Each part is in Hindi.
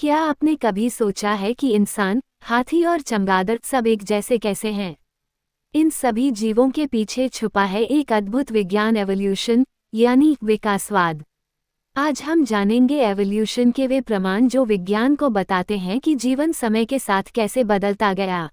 क्या आपने कभी सोचा है कि इंसान, हाथी और चमगादड़ सब एक जैसे कैसे हैं? इन सभी जीवों के पीछे छुपा है एक अद्भुत विज्ञान, एवोल्यूशन यानी विकासवाद। आज हम जानेंगे एवोल्यूशन के वे प्रमाण जो विज्ञान को बताते हैं कि जीवन समय के साथ कैसे बदलता गया।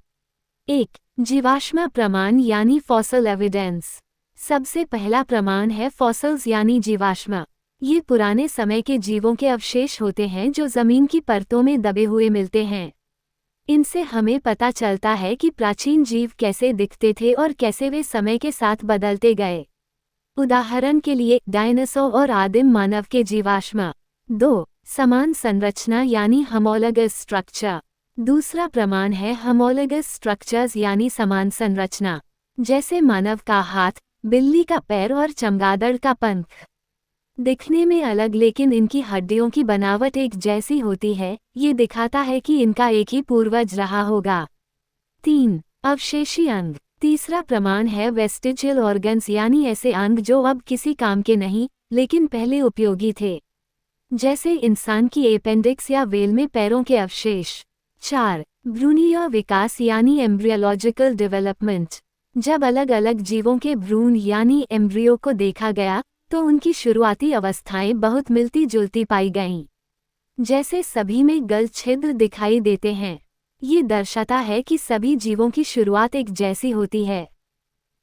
1. जीवाश्म प्रमाण यानी फॉसल एविडेंस। सबसे पहला प्रमाण है फॉसल्स यानी जीवाश्म। ये पुराने समय के जीवों के अवशेष होते हैं जो जमीन की परतों में दबे हुए मिलते हैं। इनसे हमें पता चलता है कि प्राचीन जीव कैसे दिखते थे और कैसे वे समय के साथ बदलते गए। उदाहरण के लिए डायनासोर और आदिम मानव के जीवाश्म। 2. समान संरचना यानी होमोलोगस स्ट्रक्चर। दूसरा प्रमाण है होमोलोगस स्ट्रक्चर्स यानी समान संरचना, जैसे मानव का हाथ, बिल्ली का पैर और चमगादड़ का पंख। दिखने में अलग लेकिन इनकी हड्डियों की बनावट एक जैसी होती है, ये दिखाता है कि इनका एक ही पूर्वज रहा होगा। 3. अवशेषी अंग। तीसरा प्रमाण है वेस्टिजियल ऑर्गन्स यानी ऐसे अंग जो अब किसी काम के नहीं लेकिन पहले उपयोगी थे, जैसे इंसान की एपेंडिक्स या वेल में पैरों के अवशेष। 4. भ्रूणीय विकास यानी एम्ब्रियोलॉजिकल डेवलपमेंट। जब अलग अलग जीवों के भ्रूण यानी एम्ब्रियो को देखा गया तो उनकी शुरुआती अवस्थाएं बहुत मिलती जुलती पाई गईं, जैसे सभी में गल छिद्र दिखाई देते हैं। ये दर्शाता है कि सभी जीवों की शुरुआत एक जैसी होती है।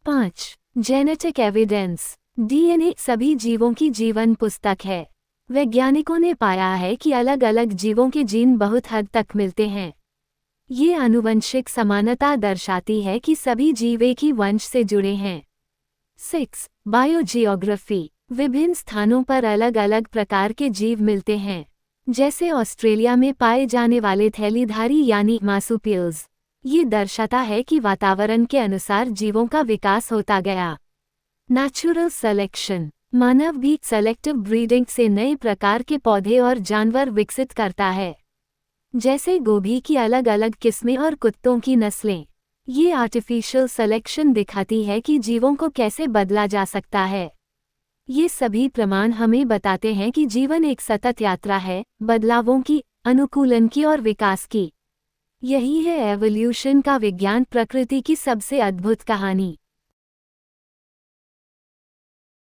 5. Genetic evidence. डीएनए सभी जीवों की जीवन पुस्तक है। वैज्ञानिकों ने पाया है कि अलग अलग जीवों के जीन बहुत हद तक मिलते हैं। ये आनुवंशिक समानता दर्शाती है कि सभी जीव एक ही वंश से जुड़े हैं। 6. बायोजियोग्राफी। विभिन्न स्थानों पर अलग अलग प्रकार के जीव मिलते हैं, जैसे ऑस्ट्रेलिया में पाए जाने वाले थैलीधारी यानी मार्सुपियल्स। ये दर्शाता है कि वातावरण के अनुसार जीवों का विकास होता गया। Natural selection. मानव भी सेलेक्टिव ब्रीडिंग से नए प्रकार के पौधे और जानवर विकसित करता है, जैसे गोभी की अलग अलग किस्में और कुत्तों की नस्लें। ये आर्टिफिशियल सिलेक्शन दिखाती है कि जीवों को कैसे बदला जा सकता है। ये सभी प्रमाण हमें बताते हैं कि जीवन एक सतत यात्रा है, बदलावों की, अनुकूलन की और विकास की। यही है एवोल्यूशन का विज्ञान, प्रकृति की सबसे अद्भुत कहानी।